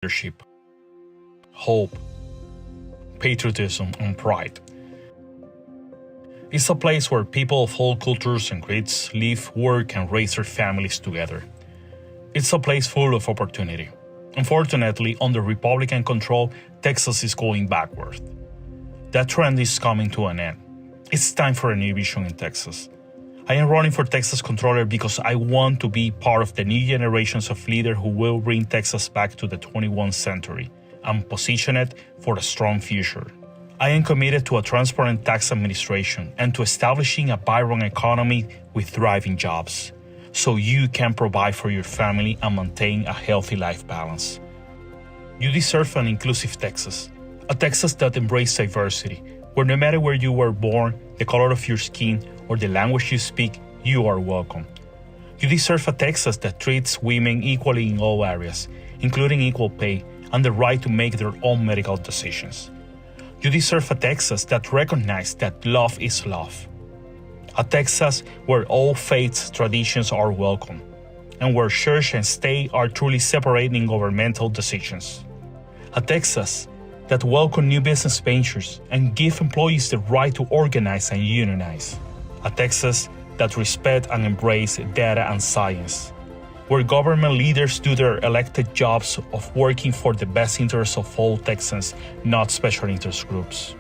leadership, hope, patriotism, and pride. It's a place where people of all cultures and creeds live, work, and raise their families together. It's a place full of opportunity. Unfortunately, under Republican control, Texas is going backward. That trend is coming to an end. It's time for a new vision in Texas. I am running for Texas Controller because I want to be part of the new generations of leaders who will bring Texas back to the 21st century and position it for a strong future. I am committed to a transparent tax administration and to establishing a vibrant economy with thriving jobs, so you can provide for your family and maintain a healthy life balance. You deserve an inclusive Texas, a Texas that embraces diversity, where no matter where you were born, the color of your skin, or the language you speak, you are welcome. You deserve a Texas that treats women equally in all areas, including equal pay and the right to make their own medical decisions. You deserve a Texas that recognizes that love is love. A Texas where all faiths, traditions are welcome, and where church and state are truly separated in governmental decisions. A Texas that welcomes new business ventures and gives employees the right to organize and unionize. A Texas that respects and embraces data and science, where government leaders do their elected jobs of working for the best interests of all Texans, not special interest groups.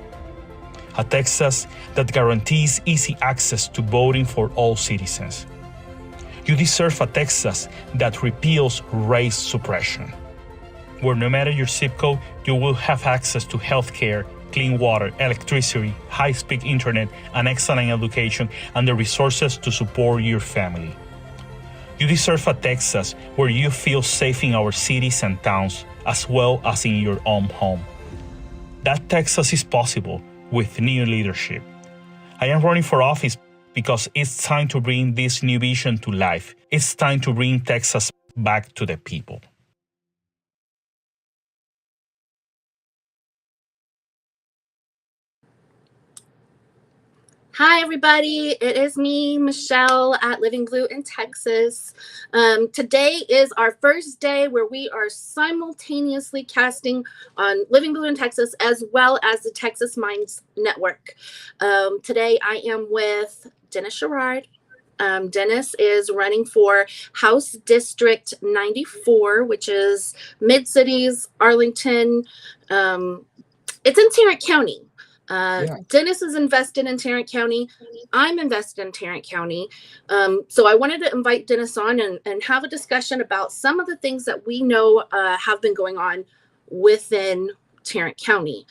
A Texas that guarantees easy access to voting for all citizens. You deserve a Texas that repeals race suppression, where no matter your zip code, you will have access to health care, clean water, electricity, high-speed internet, and excellent education, and the resources to support your family. You deserve a Texas where you feel safe in our cities and towns, as well as in your own home. That Texas is possible with new leadership. I am running for office because it's time to bring this new vision to life. It's time to bring Texas back to the people. Hi, everybody. It is me, Michelle, at Living Blue in Texas. Today is our first day where we are simultaneously casting on Living Blue in Texas as well as the Texas Minds Network. Today I am with Dennis Sherrard. Dennis is running for House District 94, which is Mid-Cities, Arlington. It's in Tarrant County. Dennis is invested in Tarrant County. I'm invested in Tarrant County. So I wanted to invite Dennis on and have a discussion about some of the things that we know have been going on within Tarrant County.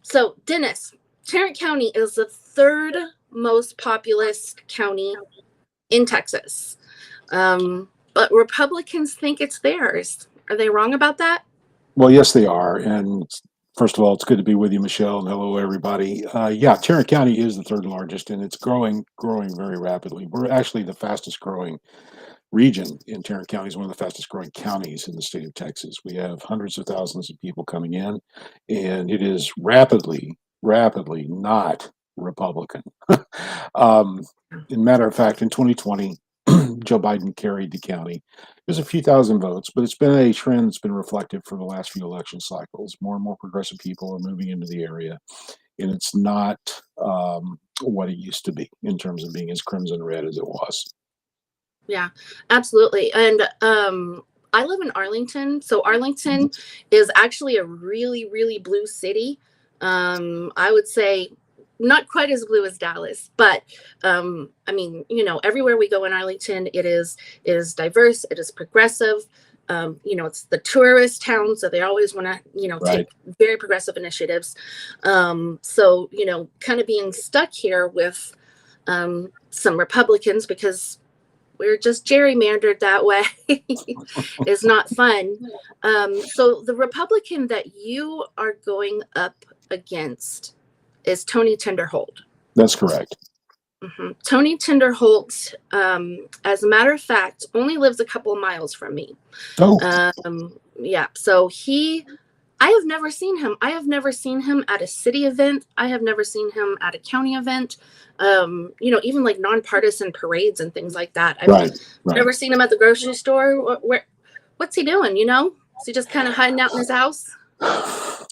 So Dennis, Tarrant County is the third most populous county in Texas. But Republicans think it's theirs. Are they wrong about that? Well, yes, they are. And first of all, it's good to be with you, Michelle, and hello, everybody. Tarrant County is the third largest, and it's growing very rapidly. We're actually the fastest growing region in Tarrant County. Is one of the fastest growing counties in the state of Texas. We have hundreds of thousands of people coming in, and it is rapidly not Republican. In matter of fact, in 2020, Joe Biden carried the county. There's a few thousand votes, but it's been a trend that's been reflected for the last few election cycles. More and more progressive people are moving into the area, and it's not what it used to be in terms of being as crimson red as it was. Yeah, absolutely. And I live in Arlington. So Arlington is actually a really blue city. I would say not quite as blue as Dallas, but I mean, everywhere we go in Arlington, it is diverse, it is progressive. It's the tourist town, so they always want to, take very progressive initiatives. So, kind of being stuck here with some Republicans because we're just gerrymandered that way is not fun. So the Republican that you are going up against is Tony Tinderholt. That's correct. Mm-hmm. Tony Tinderholt, as a matter of fact, only lives a couple of miles from me. Oh. So I have never seen him. I have never seen him at a city event. I have never seen him at a county event. Even like nonpartisan parades and things like that. I've never seen him at the grocery store. What's he doing? Is he just kind of hiding out in his house?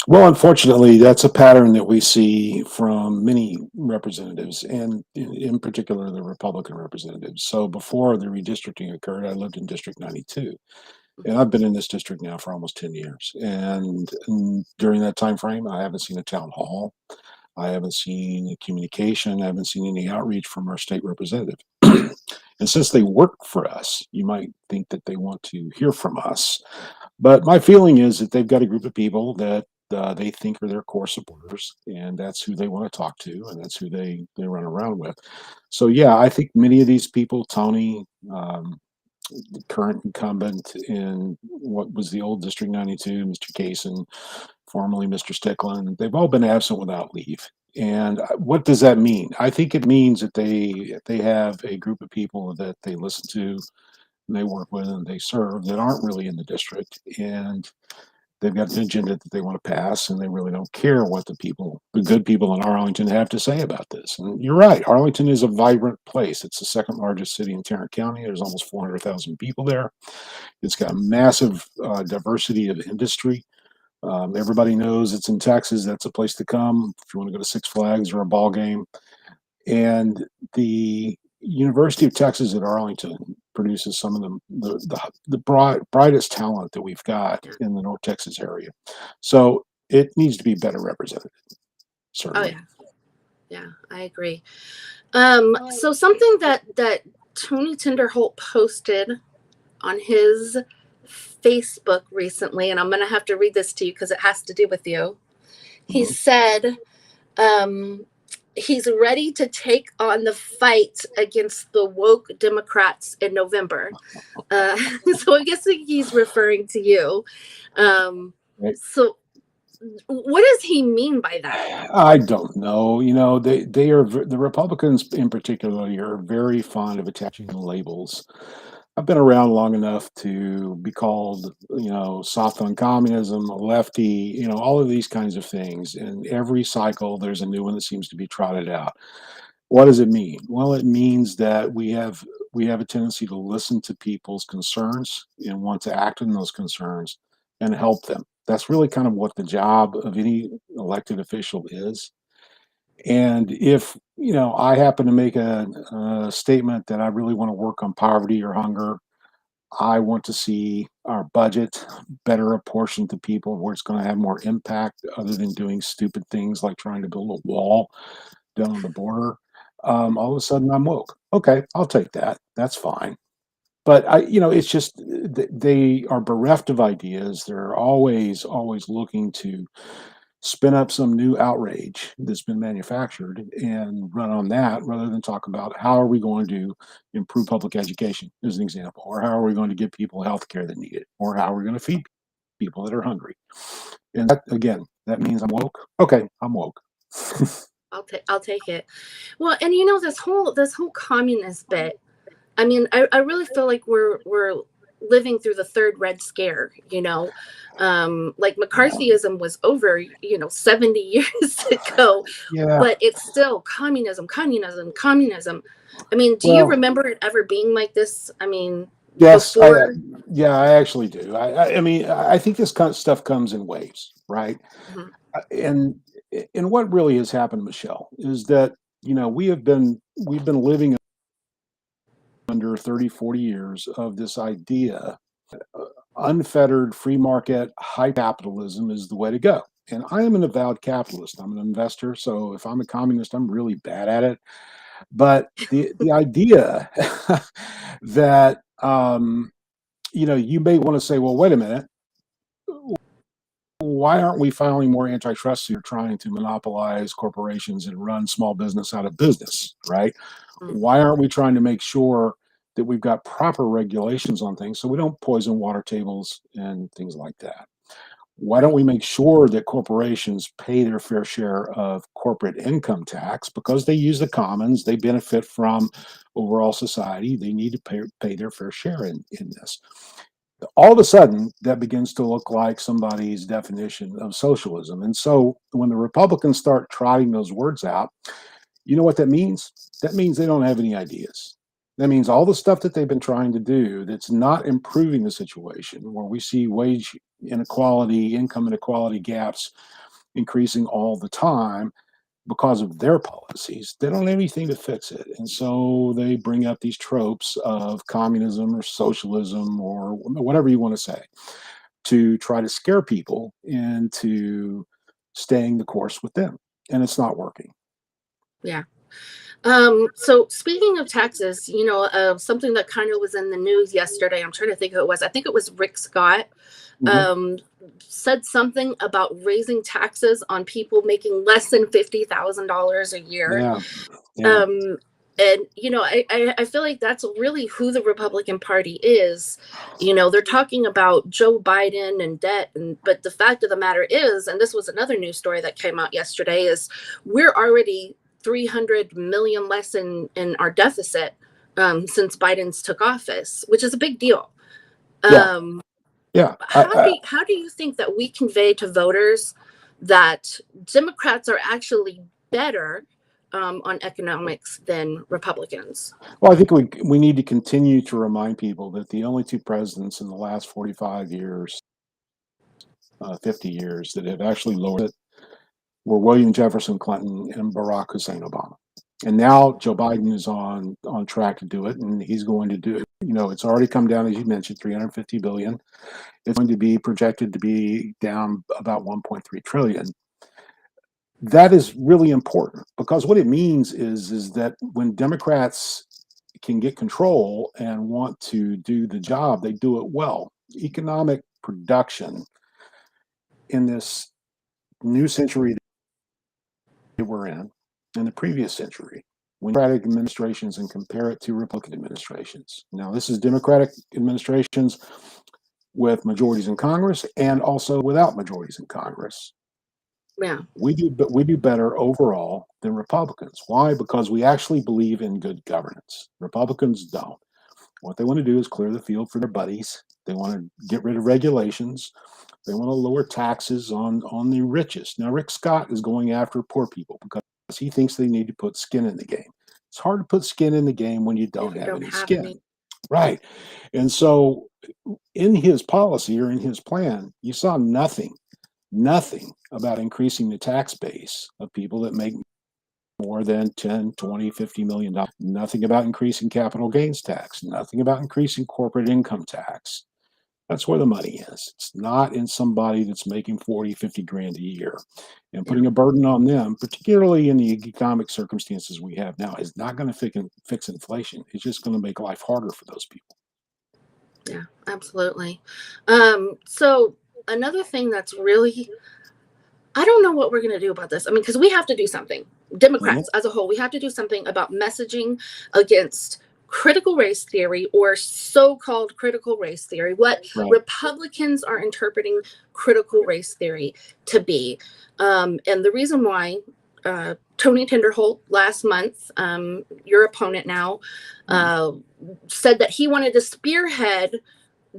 Well, unfortunately, that's a pattern that we see from many representatives, and in particular, the Republican representatives. So before the redistricting occurred, I lived in District 92, and I've been in this district now for almost 10 years. And during that time frame, I haven't seen a town hall. I haven't seen communication. I haven't seen any outreach from our state representative. And since they work for us, you might think that they want to hear from us. But my feeling is that they've got a group of people that they think are their core supporters, and that's who they want to talk to, and that's who they run around with. So yeah, I think many of these people, Tony, the current incumbent in what was the old District 92, Mr. Kaysen, formerly Mr. Stickland, they've all been absent without leave. And what does that mean? I think it means that they have a group of people that they listen to, and they work with, and they serve that aren't really in the district, and they've got an agenda that they want to pass, and they really don't care what the good people in Arlington have to say about this. And you're right, Arlington is a vibrant place. It's the second largest city in Tarrant County. There's almost 400,000 people there. It's got massive diversity of industry. Everybody knows it's in Texas. That's a place to come if you want to go to Six Flags or a ball game. And the University of Texas at Arlington produces some of the brightest talent that we've got in the North Texas area. So it needs to be better represented, Oh certainly. yeah, I agree. So something that Tony Tinderholt posted on his Facebook recently, and I'm going to have to read this to you because it has to do with you. He said he's ready to take on the fight against the woke Democrats in November. So I guess he's referring to you. So what does he mean by that? I don't know. You know, they are, the Republicans in particular are very fond of attaching labels. I've been around long enough to be called, soft on communism, a lefty, all of these kinds of things. And every cycle, there's a new one that seems to be trotted out. What does it mean? Well, it means that we have a tendency to listen to people's concerns and want to act on those concerns and help them. That's really kind of what the job of any elected official is. And if, I happen to make a statement that I really want to work on poverty or hunger, I want to see our budget better apportioned to people where it's going to have more impact other than doing stupid things like trying to build a wall down on the border. All of a sudden I'm woke. Okay, I'll take that. That's fine. But it's just they are bereft of ideas. They're always looking to spin up some new outrage that's been manufactured and run on that rather than talk about how are we going to improve public education, as an example, or how are we going to give people health care that need it, or how are we going to feed people that are hungry. And that, again, that means I'm woke. Okay, I'm woke. I'll take it. Well, and this whole communist bit. I mean, I really feel like we're living through the third Red Scare. Like McCarthyism was over 70 years ago, but it's still communism. I mean, do you remember it ever being like this? I mean, yes, I actually do. I mean, I think this kind of stuff comes in waves, right? And what really has happened, Michelle, is that we've been living under 30, 40 years of this idea unfettered free market high capitalism is the way to go. And I am an avowed capitalist. I'm an investor, so if I'm a communist, I'm really bad at it. But the idea that you may want to say, well, wait a minute, why aren't we filing more antitrust suits trying to monopolize corporations and run small business out of business, right? Why aren't we trying to make sure that we've got proper regulations on things so we don't poison water tables and things like that? Why don't we make sure that corporations pay their fair share of corporate income tax because they use the commons, they benefit from overall society, they need to pay their fair share in this. All of a sudden, that begins to look like somebody's definition of socialism. And so when the Republicans start trotting those words out, you know what that means? That means they don't have any ideas. That means all the stuff that they've been trying to do that's not improving the situation, where we see wage inequality, income inequality gaps increasing all the time because of their policies. They don't have anything to fix it. And so they bring up these tropes of communism or socialism or whatever you want to say to try to scare people into staying the course with them. And it's not working. Yeah. So speaking of taxes, something that kind of was in the news yesterday, I'm trying to think who it was. I think it was Rick Scott, said something about raising taxes on people making less than $50,000 a year. Yeah. Yeah. And, I feel like that's really who the Republican Party is. They're talking about Joe Biden and debt. But the fact of the matter is, and this was another news story that came out yesterday, is we're already 300 million less in our deficit since Biden's took office, which is a big deal. Yeah. How do you think that we convey to voters that Democrats are actually better on economics than Republicans? Well, I think we need to continue to remind people that the only two presidents in the last 45 years, 50 years that have actually lowered it were William Jefferson Clinton and Barack Hussein Obama. And now Joe Biden is on track to do it, and he's going to do it. It's already come down, as you mentioned, 350 billion. It's going to be projected to be down about 1.3 trillion. That is really important because what it means is that when Democrats can get control and want to do the job, they do it well. Economic production in this new century that we're in the previous century, when Democratic administrations and compare it to Republican administrations. Now, this is Democratic administrations with majorities in Congress and also without majorities in Congress. Yeah, we do better overall than Republicans. Why? Because we actually believe in good governance. Republicans don't. What they want to do is clear the field for their buddies. They want to get rid of regulations. They want to lower taxes on the richest. Now, Rick Scott is going after poor people because he thinks they need to put skin in the game. It's hard to put skin in the game when you don't have any skin. Right. And so in his policy or in his plan, you saw nothing about increasing the tax base of people that make more than 10, 20, 50 million dollars. Nothing about increasing capital gains tax. Nothing about increasing corporate income tax. That's where the money is. It's not in somebody that's making 40, 50 grand a year. And putting a burden on them, particularly in the economic circumstances we have now, is not going to fix inflation. It's just going to make life harder for those people. Yeah, absolutely. So another thing that's really, I don't know what we're going to do about this. I mean, because we have to do something. Democrats as a whole, we have to do something about messaging against critical race theory or so-called critical race theory, what Republicans are interpreting critical race theory to be. And the reason why Tony Tinderholt last month, your opponent now, said that he wanted to spearhead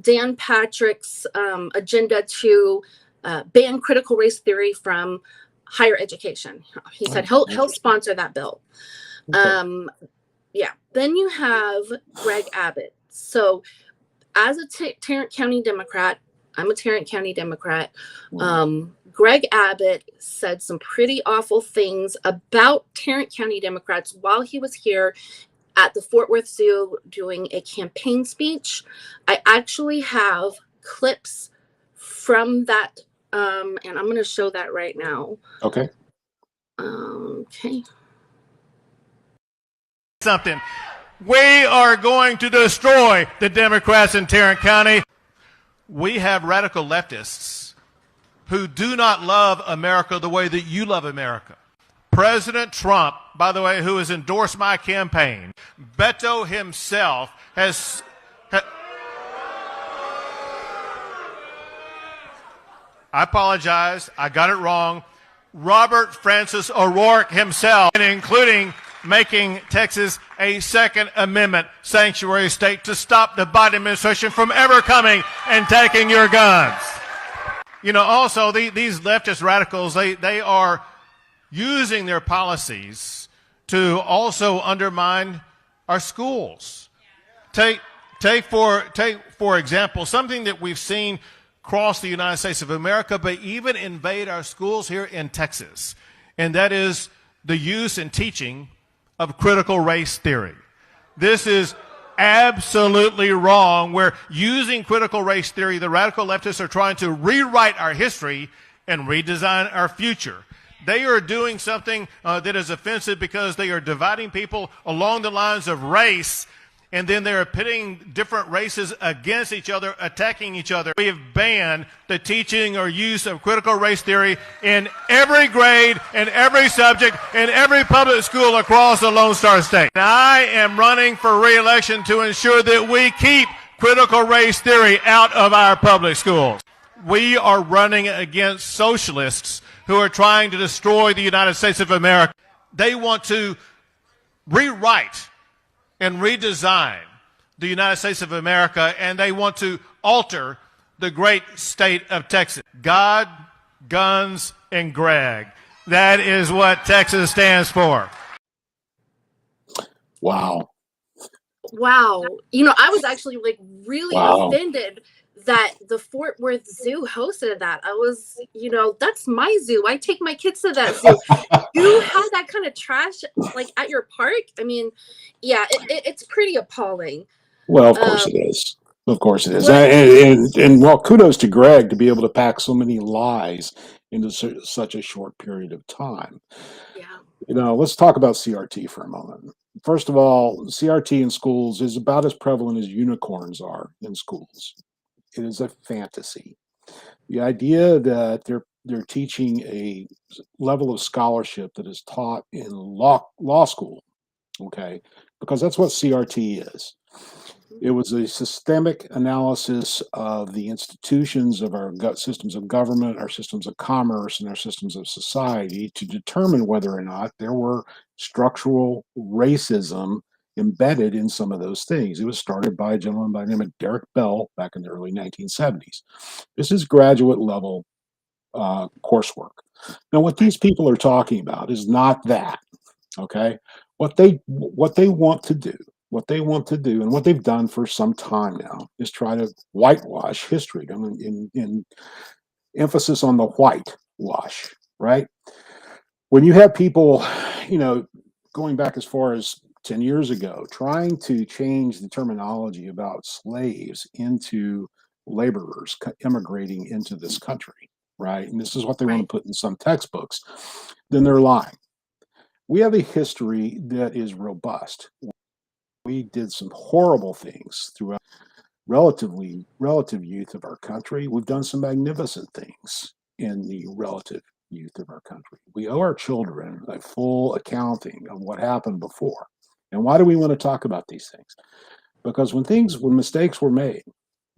Dan Patrick's agenda to ban critical race theory from higher education. He said he'll sponsor that bill. Yeah. Then you have Greg Abbott. So as a Tarrant County Democrat, I'm a Tarrant County Democrat. Greg Abbott said some pretty awful things about Tarrant County Democrats while he was here at the Fort Worth Zoo doing a campaign speech. I actually have clips from that, and I'm going to show that right now. Okay. Okay. Something. We are going to destroy the Democrats in Tarrant County. We have radical leftists who do not love America the way that you love America. President Trump, by the way, who has endorsed my campaign, Beto himself has... I apologize. I got it wrong. Robert Francis O'Rourke himself, including making Texas a Second Amendment sanctuary state to stop the Biden administration from ever coming and taking your guns. You know, also, these leftist radicals, they are using their policies to also undermine our schools. Take for example, something that we've seen across the United States of America, but even invade our schools here in Texas. And that is the use and teaching of critical race theory. This is absolutely wrong. We're using critical race theory. The radical leftists are trying to rewrite our history and redesign our future. They are doing something that is offensive because they are dividing people along the lines of race, and then they're pitting different races against each other, attacking each other. We have banned the teaching or use of critical race theory in every grade, in every subject, in every public school across the Lone Star State. And I am running for re-election to ensure that we keep critical race theory out of our public schools. We are running against socialists who are trying to destroy the United States of America. They want to rewrite and redesign the United States of America, and they want to alter the great state of Texas. God, guns, and Greg. That is what Texas stands for. Wow. Wow. I was actually really offended that the Fort Worth Zoo hosted that. I was, that's my zoo. I take my kids to that zoo. You have that kind of trash at your park? I mean, yeah, it's pretty appalling. Well, of course it is. Of course it is. And well, kudos to Greg to be able to pack so many lies into such a short period of time. Yeah. Let's talk about CRT for a moment. First of all, CRT in schools is about as prevalent as unicorns are in schools. It is a fantasy. The idea that they're teaching a level of scholarship that is taught in law school, okay, because that's what CRT is. It was a systemic analysis of the institutions of our systems of government, our systems of commerce, and our systems of society to determine whether or not there were structural racism embedded in some of those things. It was started by a gentleman by the name of Derek Bell back in the early 1970s. This is graduate level coursework. Now, what these people are talking about is not that, okay? What they want to do, and what they've done for some time now, is try to whitewash history. I mean, in emphasis on the whitewash, right? When you have people, going back as far as 10 years ago, trying to change the terminology about slaves into laborers immigrating into this country, right? And this is what they want to put in some textbooks, then they're lying. We have a history that is robust. We did some horrible things throughout relative youth of our country. We've done some magnificent things in the relative youth of our country. We owe our children a full accounting of what happened before. And why do we want to talk about these things? Because when mistakes were made,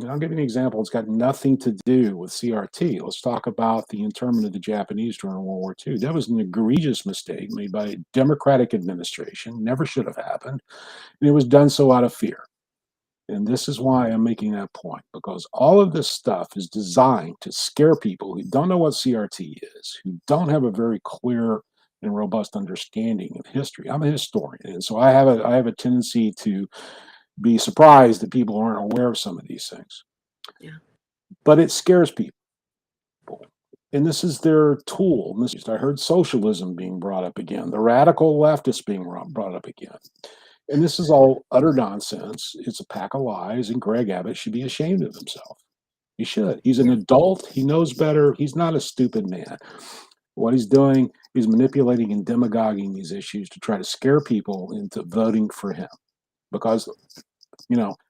and I'll give you an example, it's got nothing to do with CRT. Let's talk about the internment of the Japanese during World War II. That was an egregious mistake made by a Democratic administration, never should have happened, and it was done so out of fear. And this is why I'm making that point, because all of this stuff is designed to scare people who don't know what CRT is, who don't have a very clear and robust understanding of history. I'm a historian, and so I have a tendency to be surprised that people aren't aware of some of these things. Yeah. But it scares people. And this is their tool. I heard socialism being brought up again, the radical leftists being brought up again. And this is all utter nonsense. It's a pack of lies, and Greg Abbott should be ashamed of himself. He should. He's an adult. He knows better. He's not a stupid man. What he's doing is manipulating and demagoguing these issues to try to scare people into voting for him, because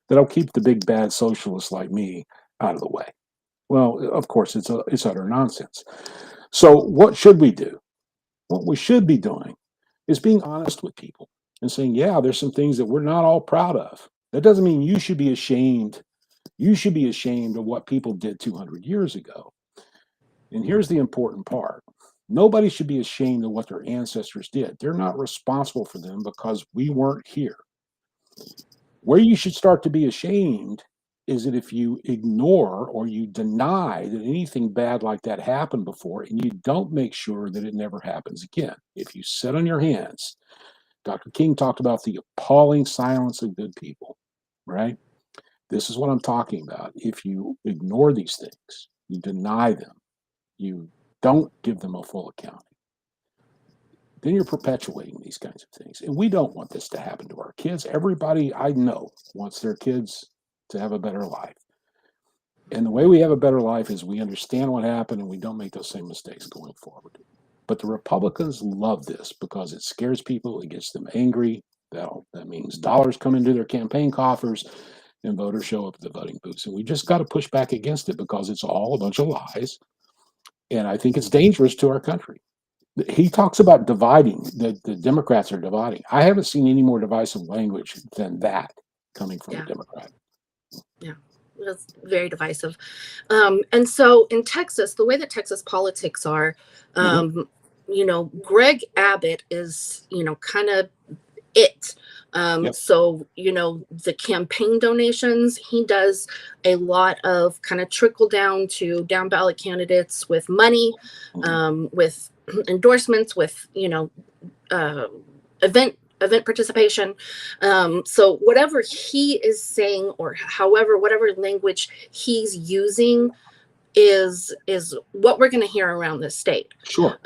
that'll keep the big bad socialists like me out of the way. Well, of course, it's utter nonsense. So what should we do? What we should be doing is being honest with people and saying, yeah, there's some things that we're not all proud of. That doesn't mean you should be ashamed. You should be ashamed of what people did 200 years ago. And here's the important part. Nobody should be ashamed of what their ancestors did. They're not responsible for them because we weren't here. Where you should start to be ashamed is that if you ignore or you deny that anything bad like that happened before, and you don't make sure that it never happens again. If you sit on your hands, Dr. King talked about the appalling silence of good people, right? This is what I'm talking about. If you ignore these things, you deny them, you don't give them a full accounting, then you're perpetuating these kinds of things. And we don't want this to happen to our kids. Everybody I know wants their kids to have a better life. And the way we have a better life is we understand what happened and we don't make those same mistakes going forward. But the Republicans love this because it scares people, it gets them angry. That means dollars come into their campaign coffers and voters show up at the voting booths. And we just got to push back against it because it's all a bunch of lies. And I think it's dangerous to our country. He talks about dividing, that the Democrats are dividing. I haven't seen any more divisive language than that coming from a Democrat. Yeah, it's very divisive. And so in Texas, the way that Texas politics are, Greg Abbott is, kind of it. So, the campaign donations, he does a lot of kind of trickle down to down ballot candidates with money, with endorsements, with, event participation. So whatever he is saying, or whatever language he's using is what we're going to hear around this state. Sure.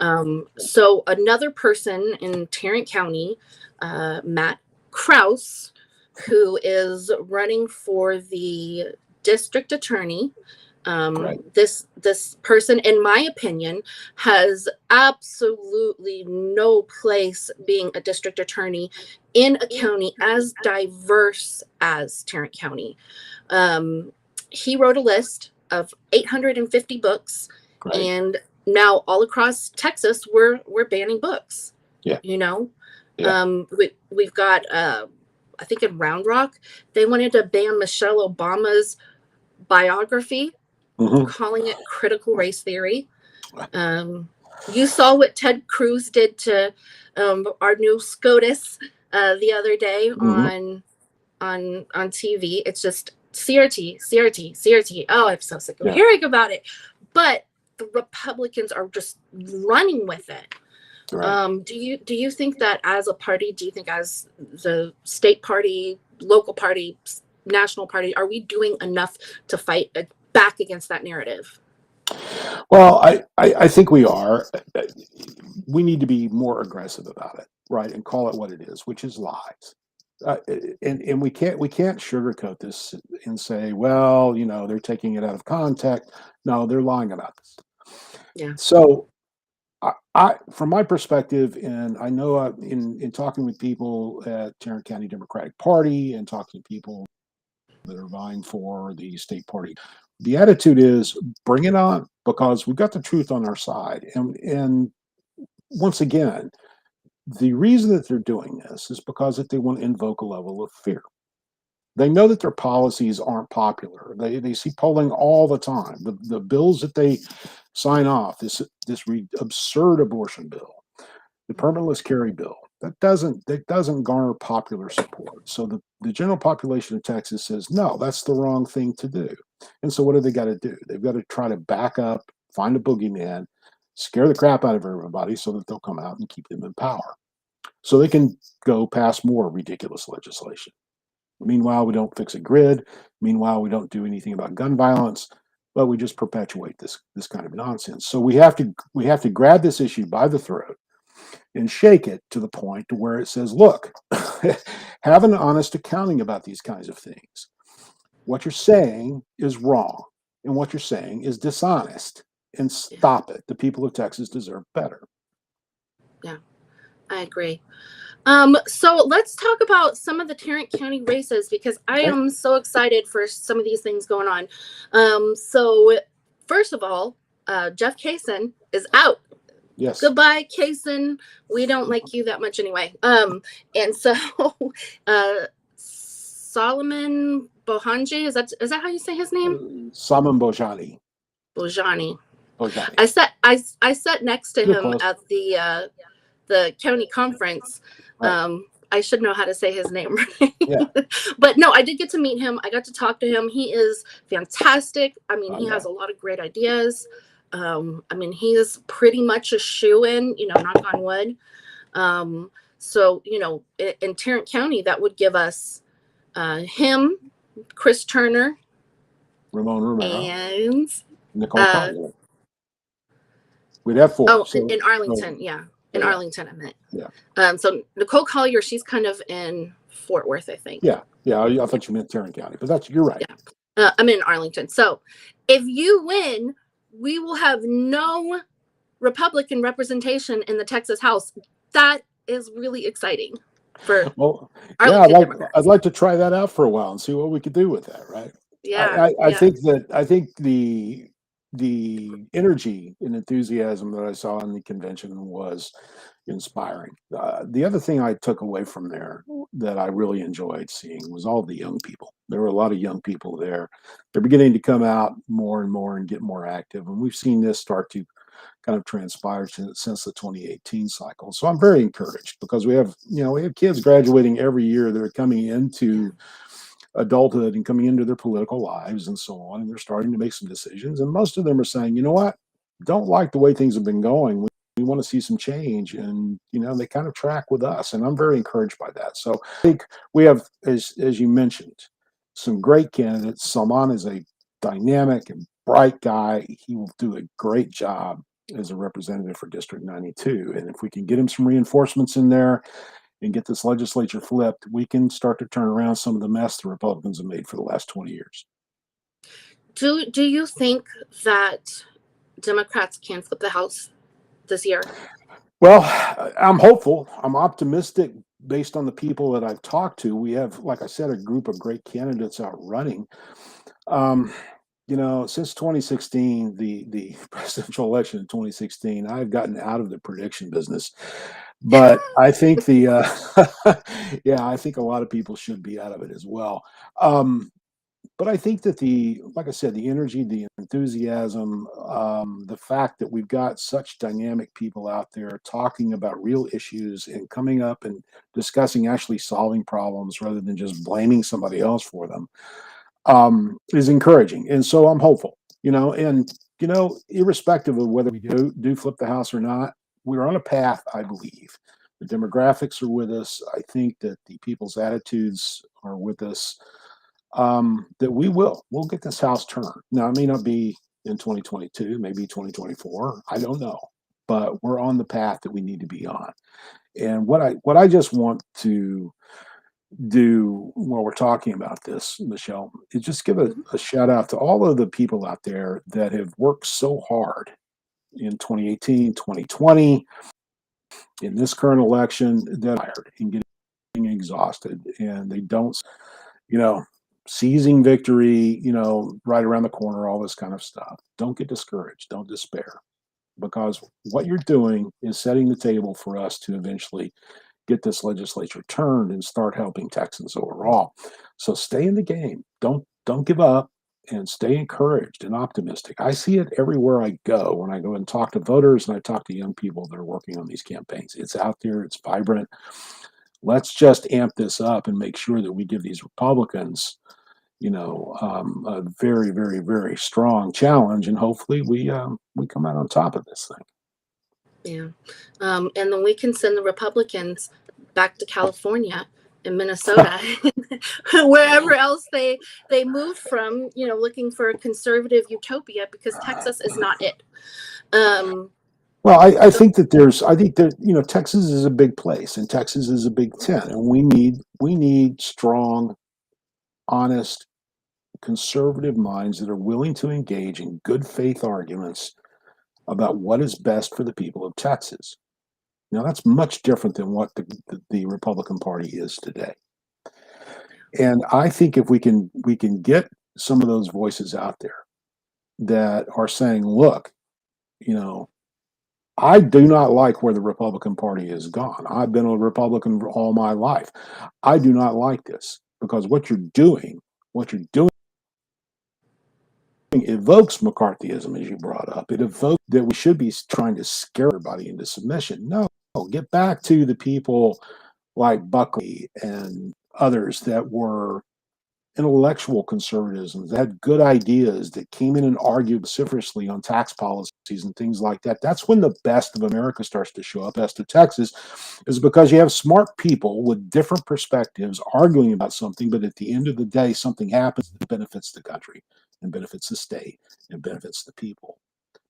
So another person in Tarrant County, Matt Krause, who is running for the district attorney. This person, in my opinion, has absolutely no place being a district attorney in a county as diverse as Tarrant County. He wrote a list of 850 books, and now all across Texas, we're banning books. Yeah. We've got I think in Round Rock, they wanted to ban Michelle Obama's biography, calling it critical race theory. You saw what Ted Cruz did to our new SCOTUS the other day on TV. It's just CRT. Oh, I'm so sick of hearing about it. But the Republicans are just running with it. Do you think that as a party, do you think as the state party, local party, national party, are we doing enough to fight back against that narrative? Well, I think we are. We need to be more aggressive about it, right, and call it what it is, which is lies. And we can't sugarcoat this and say, well, they're taking it out of context. No, they're lying about this. Yeah. So, I from my perspective, and I know in talking with people at Tarrant County Democratic Party and talking to people that are vying for the state party, the attitude is bring it on, because we've got the truth on our side. And once again, the reason that they're doing this is because that they want to invoke a level of fear. They know that their policies aren't popular. They see polling all the time. The bills that they sign off, this absurd abortion bill, the permitless carry bill, that doesn't garner popular support. So the general population of Texas says, no, that's the wrong thing to do. And so what do they got to do? They've got to try to back up, find a boogeyman, scare the crap out of everybody so that they'll come out and keep them in power. So they can go pass more ridiculous legislation. Meanwhile, we don't fix a grid. Meanwhile, we don't do anything about gun violence, but we just perpetuate this kind of nonsense. So we have to grab this issue by the throat and shake it to the point to where it says, look, have an honest accounting about these kinds of things. What you're saying is wrong, and what you're saying is dishonest, and stop it. The people of Texas deserve better. Yeah, I agree. So let's talk about some of the Tarrant County races, because I am so excited for some of these things going on. So first of all, Jeff Kaysen is out. Yes. Goodbye, Kaysen. We don't like you that much anyway. And so Solomon Bohanji, is that how you say his name? Salman Bojani. Bojani. I sat next to him at the county conference. I should know how to say his name, right? Yeah. But no, I did get to meet him. I got to talk to him. He is fantastic. I mean, he has a lot of great ideas. I mean, he is pretty much a shoo-in, knock on wood. So, in Tarrant County, that would give us him, Chris Turner, Ramon Romero, and Nicole Collier. We'd have 4. oh, So, in Arlington, yeah. In yeah. Arlington, I meant. Yeah. So Nicole Collier, she's kind of in Fort Worth, I think. Yeah. I thought you meant Tarrant County, but you're right. Yeah. I'm in Arlington. So if you win, we will have no Republican representation in the Texas House. That is really exciting for Arlington I'd like to try that out for a while and see what we could do with that, right? Yeah. I think the energy and enthusiasm that I saw in the convention was inspiring. The other thing I took away from there that I really enjoyed seeing was all the young people. There were a lot of young people there. They're beginning to come out more and more and get more active, and we've seen this start to kind of transpire since the 2018 cycle. So I'm very encouraged because we have kids graduating every year that are coming into adulthood and coming into their political lives and so on, and they're starting to make some decisions. And most of them are saying, you know what, don't like the way things have been going. We want to see some change, and they kind of track with us, and I'm very encouraged by that. So I think we have, as you mentioned, some great candidates. Salman is a dynamic and bright guy. He will do a great job as a representative for District 92, and if we can get him some reinforcements in there and get this legislature flipped, we can start to turn around some of the mess the Republicans have made for the last 20 years. Do you think that Democrats can flip the House this year? Well, I'm hopeful. I'm optimistic based on the people that I've talked to. We have, like I said, a group of great candidates out running. Since 2016, the presidential election in 2016, I've gotten out of the prediction business. But I think I think a lot of people should be out of it as well. But I think that like I said, the energy, the enthusiasm, the fact that we've got such dynamic people out there talking about real issues and coming up and discussing actually solving problems rather than just blaming somebody else for them, is encouraging. And so I'm hopeful, irrespective of whether we do flip the House or not, we're on a path, I believe. The demographics are with us. I think that the people's attitudes are with us. That we'll get this House turned. Now, it may not be in 2022, maybe 2024. I don't know, but we're on the path that we need to be on. And what I just want to do while we're talking about this, Michelle, is just give a shout out to all of the people out there that have worked so hard in 2018, 2020, in this current election, that are tired and getting exhausted, and they don't, seizing victory, right around the corner, all this kind of stuff. Don't get discouraged. Don't despair, because what you're doing is setting the table for us to eventually get this legislature turned and start helping Texans overall. So stay in the game. Don't give up, and stay encouraged and optimistic. I see it everywhere I go when I go and talk to voters and I talk to young people that are working on these campaigns. It's out there. It's vibrant. Let's just amp this up and make sure that we give these Republicans, a very, very, very strong challenge, and hopefully we come out on top of this thing. Yeah. And then we can send the Republicans back to California and Minnesota, wherever else they moved from, looking for a conservative utopia, because Texas is not it. Well, I think that Texas is a big place, and Texas is a big tent, and we need strong, honest, conservative minds that are willing to engage in good faith arguments about what is best for the people of Texas. Now, that's much different than what the Republican Party is today. And I think if we can get some of those voices out there that are saying, look, I do not like where the Republican Party has gone. I've been a Republican all my life. I do not like this, because what you're doing evokes McCarthyism, as you brought up. It evokes that we should be trying to scare everybody into submission. No, get back to the people like Buckley and others that were intellectual conservatism that had good ideas that came in and argued vociferously on tax policies and things like that. That's when the best of America starts to show up. Best of Texas is because you have smart people with different perspectives arguing about something, but at the end of the day, something happens that benefits the country and benefits the state and benefits the people.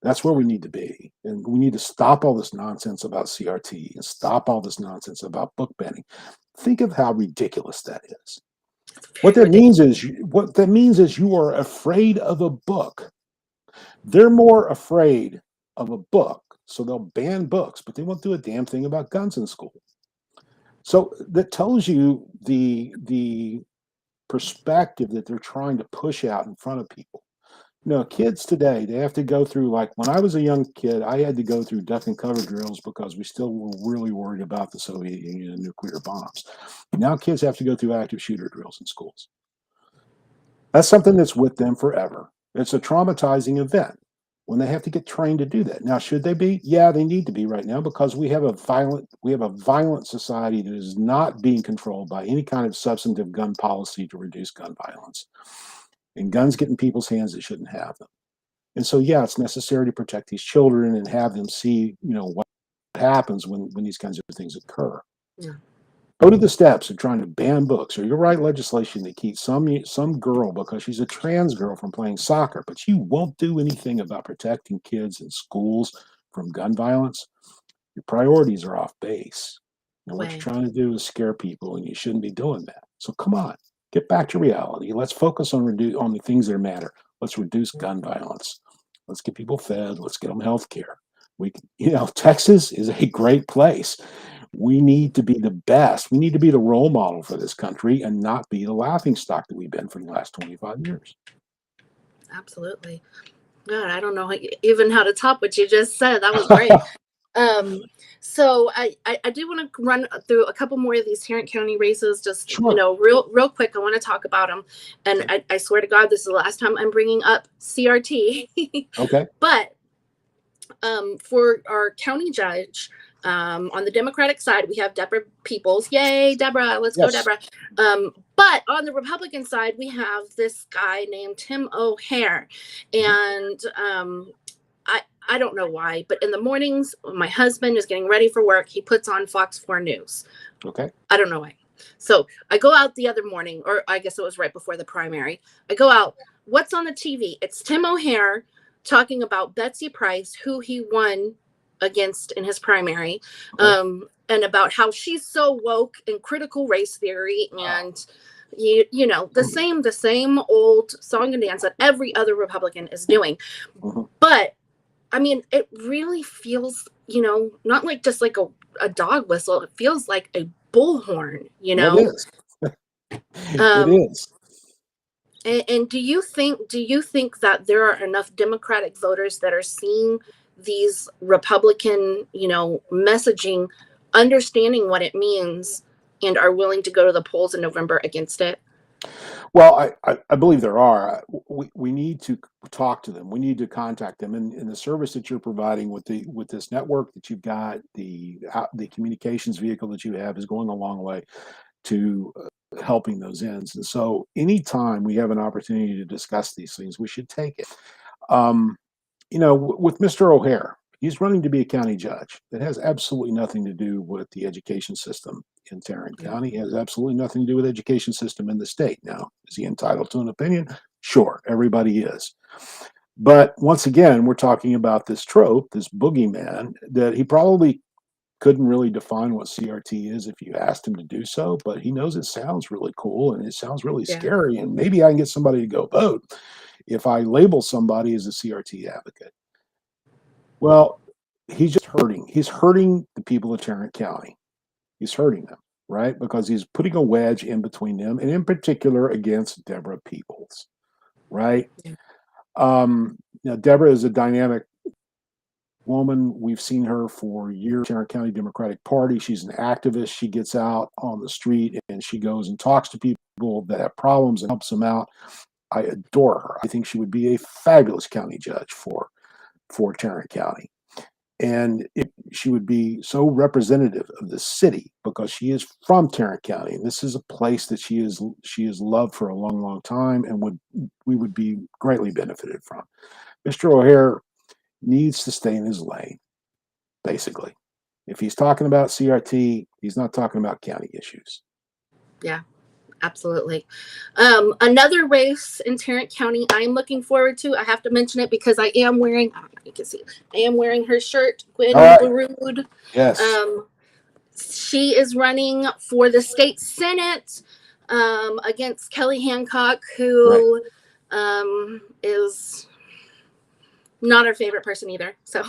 That's where we need to be. And we need to stop all this nonsense about CRT and stop all this nonsense about book banning. Think of how ridiculous that is. What that means is you are afraid of a book. They're more afraid of a book, so they'll ban books, but they won't do a damn thing about guns in school. So that tells you the perspective that they're trying to push out in front of people. Kids today, they have to go through, like when I was a young kid, I had to go through duck and cover drills because we still were really worried about the Soviet Union and nuclear bombs. Now kids have to go through active shooter drills in schools. That's something that's with them forever. It's a traumatizing event when they have to get trained to do that. Now, should they be? Yeah, they need to be right now because we have a violent society that is not being controlled by any kind of substantive gun policy to reduce gun violence. And guns get in people's hands that shouldn't have them. And so, yeah, it's necessary to protect these children and have them see, what happens when these kinds of things occur. Yeah. Go to the steps of trying to ban books, or you'll write legislation that keeps some girl, because she's a trans girl, from playing soccer, but you won't do anything about protecting kids in schools from gun violence. Your priorities are off base. And what you're trying to do is scare people, and you shouldn't be doing that. So come on. Get back to reality. Let's focus on the things that matter. Let's reduce gun violence. Let's get people fed. Let's get them health care. Texas is a great place. We need to be the best. We need to be the role model for this country and not be the laughingstock that we've been for the last 25 years. Absolutely. God, I don't know even how to top what you just said. That was great. So I do want to run through a couple more of these Tarrant County races, just, Sure. real quick. I want to talk about them. And I swear to God, this is the last time I'm bringing up CRT. Okay. But for our county judge, on the Democratic side, we have Deborah Peeples. Yay, Deborah. Let's go, Deborah. But on the Republican side, we have this guy named Tim O'Hare. And I don't know why, but in the mornings, when my husband is getting ready for work, he puts on Fox 4 News. Okay. I don't know why. So I go out the other morning, or I guess it was right before the primary. I go out. What's on the TV? It's Tim O'Hare talking about Betsy Price, who he won against in his primary, and about how she's so woke and critical race theory, and the same old song and dance that every other Republican is doing. But I mean, it really feels, not like just like a dog whistle. It feels like a bullhorn, It is. It is. And do you think that there are enough Democratic voters that are seeing these Republican, messaging, understanding what it means, and are willing to go to the polls in November against it? Well, I believe there are. We need to talk to them. We need to contact them. And the service that you're providing with this network that you've got, the communications vehicle that you have, is going a long way to helping those ends. And so anytime we have an opportunity to discuss these things, we should take it. With Mr. O'Hare, he's running to be a county judge. That has absolutely nothing to do with the education system in Tarrant County. It has absolutely nothing to do with the education system in the state. Now, is he entitled to an opinion? Sure, everybody is. But once again, we're talking about this trope, this boogeyman, that he probably couldn't really define what CRT is if you asked him to do so, but he knows it sounds really cool and it sounds really scary, and maybe I can get somebody to go vote if I label somebody as a CRT advocate. Well, he's just hurting. He's hurting the people of Tarrant County. He's hurting them, right? Because he's putting a wedge in between them, and in particular against Deborah Peeples, right? Now, Deborah is a dynamic woman. We've seen her for years. Tarrant County Democratic Party. She's an activist. She gets out on the street and she goes and talks to people that have problems and helps them out. I adore her. I think she would be a fabulous county judge for Tarrant County. And she would be so representative of the city because she is from Tarrant County, and this is a place that she has loved for a long, long time, and we would be greatly benefited from. Mr. O'Hare needs to stay in his lane, basically. If he's talking about CRT, he's not talking about county issues. Yeah, absolutely. Another race in Tarrant County I'm looking forward to. I have to mention it because I am wearing, I don't know if you can see, I am wearing her shirt, Gwen Quinn. Yes. She is running for the state Senate against Kelly Hancock, who is not our favorite person either. So,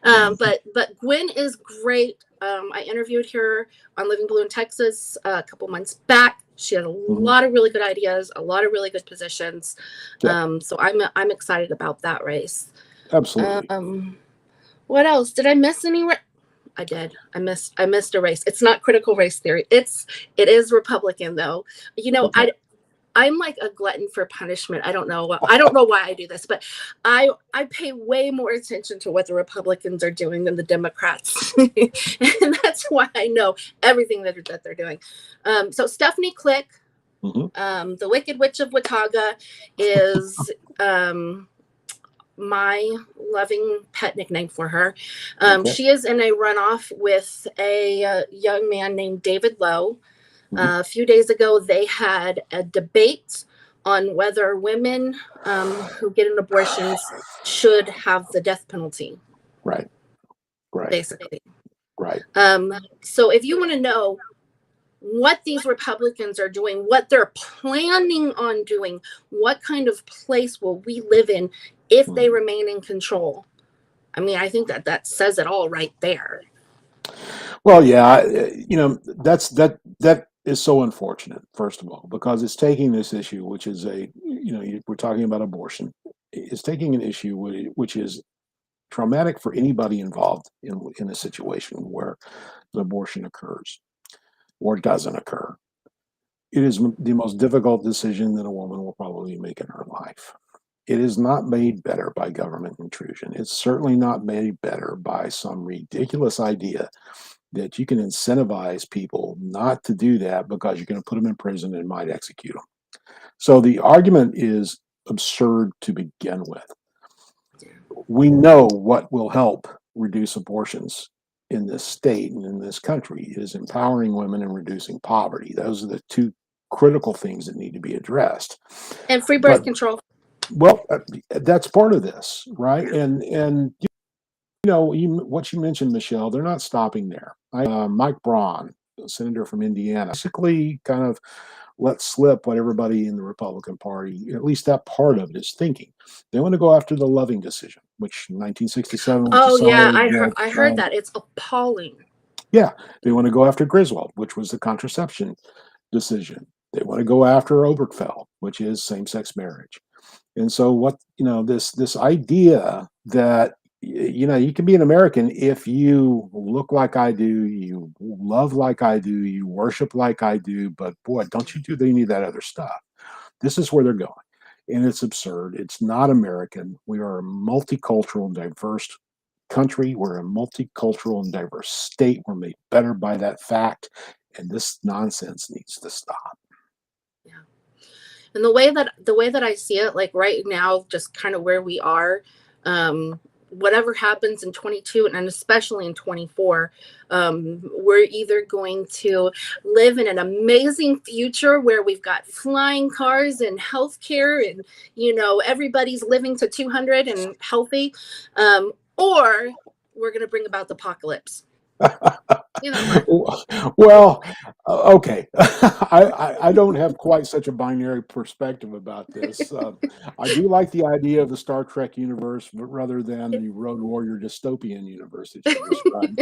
but Gwen is great. I interviewed her on Living Blue in Texas a couple months back. She had a lot of really good ideas, a lot of really good positions. So I'm excited about that race. Absolutely. What else? Did I miss any? I did. I missed a race. It's not critical race theory. It is Republican though. You know, I'm like a glutton for punishment. I don't know why I do this, but I pay way more attention to what the Republicans are doing than the Democrats. And that's why I know everything that they're doing. So Stephanie Click, the Wicked Witch of Watauga, is my loving pet nickname for her. She is in a runoff with a young man named David Lowe. A few days ago, they had a debate on whether women who get an abortion should have the death penalty. Right. Basically. Right. So if you want to know what these Republicans are doing, what they're planning on doing, what kind of place will we live in if they remain in control? I mean, I think that says it all right there. Well, yeah, you know, that is so unfortunate, first of all, because it's taking this issue, which is we're talking about abortion, it's taking an issue which is traumatic for anybody involved in a situation where an abortion occurs or doesn't occur. It is the most difficult decision that a woman will probably make in her life. It is not made better by government intrusion. It's certainly not made better by some ridiculous idea that you can incentivize people not to do that because you're going to put them in prison and might execute them. So the argument is absurd to begin with. We know what will help reduce abortions in this state and in this country is empowering women and reducing poverty. Those are the two critical things that need to be addressed. And free birth control. Well, that's part of this, right? And what you mentioned, Michelle, they're not stopping there. Mike Braun, a senator from Indiana, basically kind of let slip what everybody in the Republican Party, at least that part of it, is thinking. They want to go after the Loving decision, which in 1967 was Oh yeah, I heard that. It's appalling. Yeah, they want to go after Griswold, which was the contraception decision. They want to go after Obergefell, which is same-sex marriage. And so this idea that you can be an American if you look like I do, you love like I do, you worship like I do, but boy, don't you do any of that other stuff. This is where they're going. And it's absurd. It's not American. We are a multicultural, diverse country. We're a multicultural and diverse state. We're made better by that fact. And this nonsense needs to stop. Yeah. And the way that I see it, like right now, just kind of where we are, whatever happens in 22 and especially in 24, we're either going to live in an amazing future where we've got flying cars and healthcare and, everybody's living to 200 and healthy, or we're going to bring about the apocalypse. Well, okay. I don't have quite such a binary perspective about this. I do like the idea of the Star Trek universe, but rather than the Road Warrior dystopian universe that you described.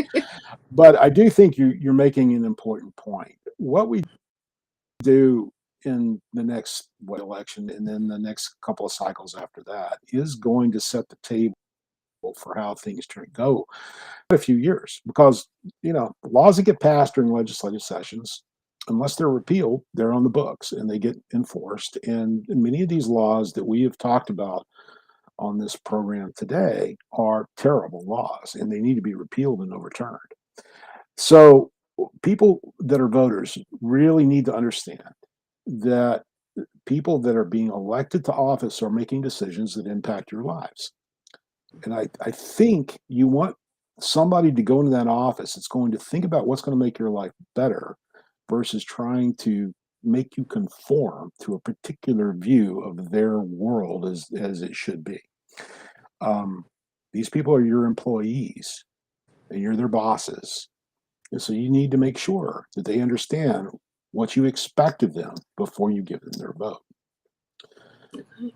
But I do think you're making an important point. What we do in the next election and then the next couple of cycles after that is going to set the table for how things go in a few years, because laws that get passed during legislative sessions, unless they're repealed, they're on the books and they get enforced. And many of these laws that we have talked about on this program today are terrible laws, and they need to be repealed and overturned. So people that are voters really need to understand that people that are being elected to office are making decisions that impact your lives. And I think you want somebody to go into that office that's going to think about what's going to make your life better versus trying to make you conform to a particular view of their world as it should be. These people are your employees and you're their bosses. And so you need to make sure that they understand what you expect of them before you give them their vote. Okay.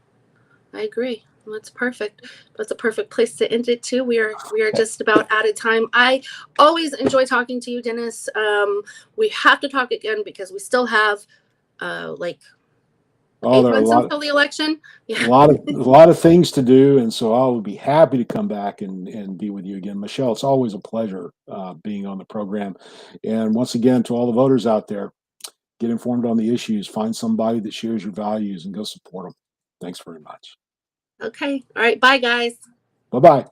I agree. That's perfect. That's a perfect place to end it too. We are just about out of time. I always enjoy talking to you, Dennis. We have to talk again because we still have like Oh, 8 there are months until the election. Yeah. a lot of things to do, and so I will be happy to come back and be with you again, Michelle. It's always a pleasure being on the program. And once again, to all the voters out there, get informed on the issues. Find somebody that shares your values and go support them. Thanks very much. Okay. All right. Bye, guys. Bye bye.